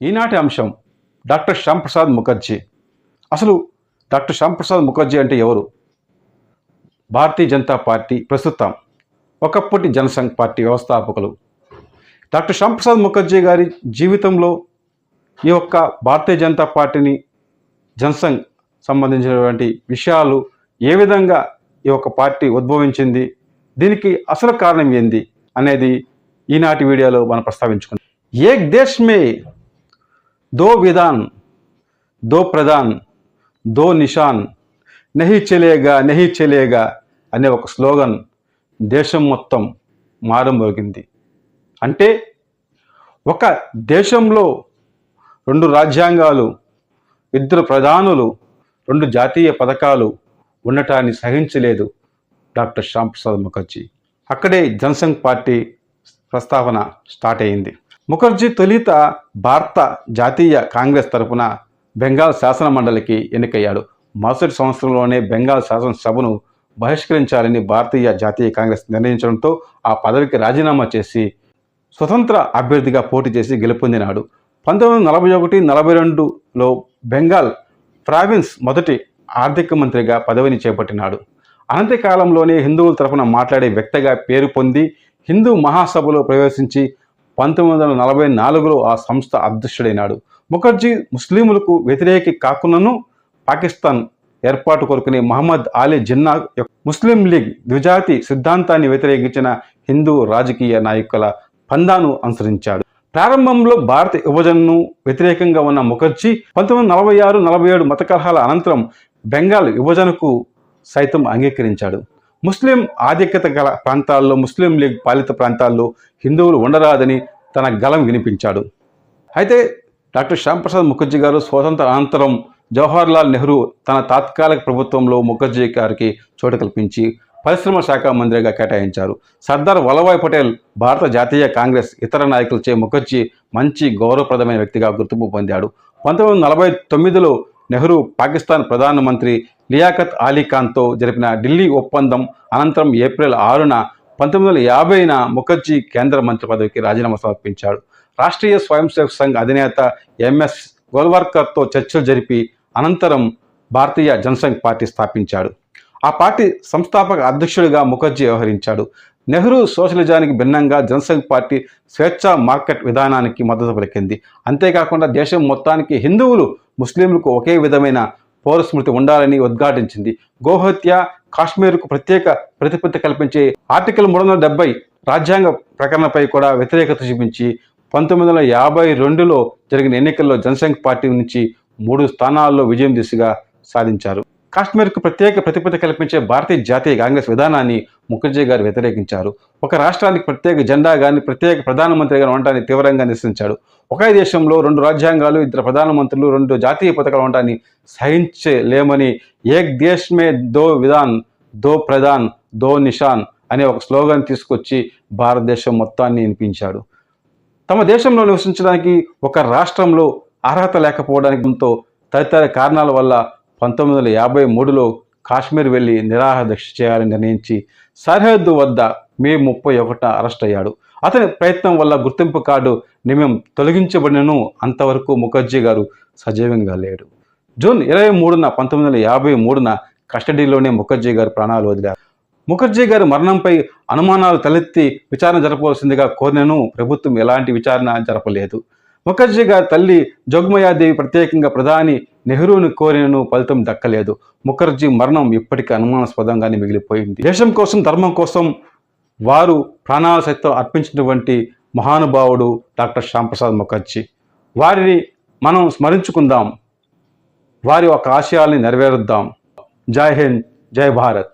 ఈనాటి అంశం డాక్టర్ శ్యామ్ ప్రసాద్ ముఖర్జీ. అసలు డాక్టర్ శ్యామ్ ప్రసాద్ ముఖర్జీ అంటే ఎవరు? భారతీయ జనతా పార్టీ ప్రస్తుతం, ఒకప్పటి జనసంఘ్ పార్టీ వ్యవస్థాపకులు. డాక్టర్ శ్యామ్ ప్రసాద్ ముఖర్జీ గారి జీవితంలో ఈ యొక్క భారతీయ జనతా పార్టీని, జనసంఘ్ సంబంధించినటువంటి విషయాలు, ఏ విధంగా ఈ యొక్క పార్టీ ఉద్భవించింది, దీనికి అసలు కారణం ఏంది అనేది ఈనాటి వీడియోలో మనం ప్రస్తావించుకుందాం. ఏక్ దేశ్ మే దో విధాన్, దో ప్రధాన్, దో నిషాన్, నహీ చలేగా అనే ఒక స్లోగన్ దేశం మొత్తం మారుమోగింది. అంటే ఒక దేశంలో 2 రాజ్యాంగాలు, 2 ప్రధానులు, 2 జాతీయ పథకాలు ఉండటాన్ని సహించలేదు డాక్టర్ శ్యామ్ ప్రసాద్ ముఖర్జీ. అక్కడే జనసంఘ్ పార్టీ ప్రస్తావన స్టార్ట్ అయింది. ముఖర్జీ తొలిత భారత జాతీయ కాంగ్రెస్ తరఫున బెంగాల్ శాసన మండలికి ఎన్నికయ్యాడు. మొదటి సంవత్సరంలోనే బెంగాల్ శాసనసభను బహిష్కరించాలని భారతీయ జాతీయ కాంగ్రెస్ నిర్ణయించడంతో ఆ పదవికి రాజీనామా చేసి స్వతంత్ర అభ్యర్థిగా పోటీ చేసి గెలుపొందినాడు. 1941-42లో బెంగాల్ ప్రావిన్స్ మొదటి ఆర్థిక మంత్రిగా పదవిని చేపట్టినాడు. అనంత కాలంలోనే హిందువుల తరఫున మాట్లాడే వ్యక్తిగా పేరు పొంది హిందూ మహాసభలో ప్రవేశించి 1944లో ఆ సంస్థ అధ్యక్షుడైనాడు. ముఖర్జీ ముస్లింలకు వ్యతిరేకి కాకున్నను పాకిస్తాన్ ఏర్పాటు కొరకుని మహమ్మద్ అలీ జిన్నా ముస్లిం లీగ్ ద్విజాతి సిద్ధాంతాన్ని వ్యతిరేకించిన హిందూ రాజకీయ నాయకుల పందాను అనుసరించాడు. ప్రారంభంలో భారత విభజనను వ్యతిరేకంగా ఉన్న ముఖర్జీ 1946-47 మత కలహాల అనంతరం బెంగాల్ విభజనకు సైతం అంగీకరించాడు. ముస్లిం ఆధిక్యత గల ప్రాంతాల్లో, ముస్లిం లీగ్ పాలిత ప్రాంతాల్లో హిందువులు ఉండరాదని తన గళం వినిపించాడు. అయితే డాక్టర్ శ్యామ్ ప్రసాద్ ముఖర్జీ గారు స్వాతంత్ర అనంతరం జవహర్లాల్ నెహ్రూ తన తాత్కాలిక ప్రభుత్వంలో ముఖర్జీ గారికి చోటు కల్పించి పరిశ్రమ శాఖ మంత్రిగా కేటాయించారు. సర్దార్ వల్లభాయ్ పటేల్, భారత జాతీయ కాంగ్రెస్ ఇతర నాయకులచే ముఖర్జీ మంచి గౌరవప్రదమైన వ్యక్తిగా గుర్తింపు పొందాడు. 1949లో నెహ్రూ పాకిస్తాన్ ప్రధానమంత్రి లియాఖత్ అలీ ఖాన్తో జరిపిన ఢిల్లీ ఒప్పందం అనంతరం ఏప్రిల్ 6న 1950న ముఖర్జీ కేంద్ర మంత్రి పదవికి రాజీనామా సమర్పించాడు. రాష్ట్రీయ స్వయం సేవక్ సంఘ్ అధినేత ఎంఎస్ గోల్వార్కర్తో చర్చలు జరిపి అనంతరం భారతీయ జనసంఘ్ పార్టీ స్థాపించాడు. ఆ పార్టీ సంస్థాపక అధ్యక్షుడిగా ముఖర్జీ వ్యవహరించాడు. నెహ్రూ సోషలిజానికి భిన్నంగా జనసంఘ్ పార్టీ స్వేచ్ఛా మార్కెట్ విధానానికి మద్దతు పలికింది. అంతేకాకుండా దేశం మొత్తానికి హిందువులు, ముస్లింలకు ఒకే విధమైన పౌరస్మృతి ఉండాలని ఉద్ఘాటించింది. గోహత్య, కాశ్మీర్కు ప్రత్యేక ప్రతిపత్తి కల్పించే ఆర్టికల్ 370 రాజ్యాంగ ప్రకరణపై కూడా వ్యతిరేకత చూపించి 1952లో జరిగిన ఎన్నికల్లో జనసంఘ్ పార్టీ నుంచి 3 స్థానాల్లో విజయం దిశగా సాధించారు. కాశ్మీర్కు ప్రత్యేక ప్రతిపత్తి కల్పించే భారతీయ జాతీయ కాంగ్రెస్ విధానాన్ని ముఖర్జీ గారు వ్యతిరేకించారు. ఒక రాష్ట్రానికి ప్రత్యేక జెండా కానీ, ప్రత్యేక ప్రధానమంత్రి గారు ఉండటాన్ని తీవ్రంగా నిరసించాడు. ఒకే దేశంలో 2 రాజ్యాంగాలు, 2 ప్రధానమంత్రులు, 2 జాతీయ పథకాలు ఉండటాన్ని సహించలేమని ఏక్ దేశ్ మే దో విధాన్, దో ప్రధాన్, దో నిషాన్ అనే ఒక స్లోగన్ తీసుకొచ్చి భారతదేశం మొత్తాన్ని వినిపించాడు. తమ దేశంలో నివసించడానికి ఒక రాష్ట్రంలో అర్హత లేకపోవడంతో తదితర కారణాల వల్ల 1953లో కాశ్మీర్ వెళ్ళి నిరాహార దీక్ష చేయాలని నిర్ణయించి సరిహద్దు వద్ద మే 31న అరెస్ట్ అయ్యాడు. అతని ప్రయత్నం వల్ల గుర్తింపు కార్డు నియమం తొలగించబడినను అంతవరకు ముఖర్జీ గారు సజీవంగా లేడు. జూన్ 23న 1953న కస్టడీలోనే ముఖర్జీ గారు ప్రాణాలు వదిలారు. ముఖర్జీ గారి మరణంపై అనుమానాలు తలెత్తి విచారణ జరపవలసిందిగా కోరినను ప్రభుత్వం ఎలాంటి విచారణ జరపలేదు. ముఖర్జీ గారి తల్లి జోగ్మయాదేవి ప్రత్యేకంగా ప్రధాని నెహ్రూను కోరినను ఫలితం దక్కలేదు. ముఖర్జీ మరణం ఇప్పటికీ అనుమానాస్పదంగానే మిగిలిపోయింది. దేశం కోసం, ధర్మం కోసం వారు ప్రాణాలు సైతం అర్పించినటువంటి మహానుభావుడు డాక్టర్ శ్యామ్ ప్రసాద్ ముఖర్జీ. వారిని మనం స్మరించుకుందాం, వారి ఒక ఆశయాల్ని నెరవేరుద్దాం. జై హింద్, జై భారత్.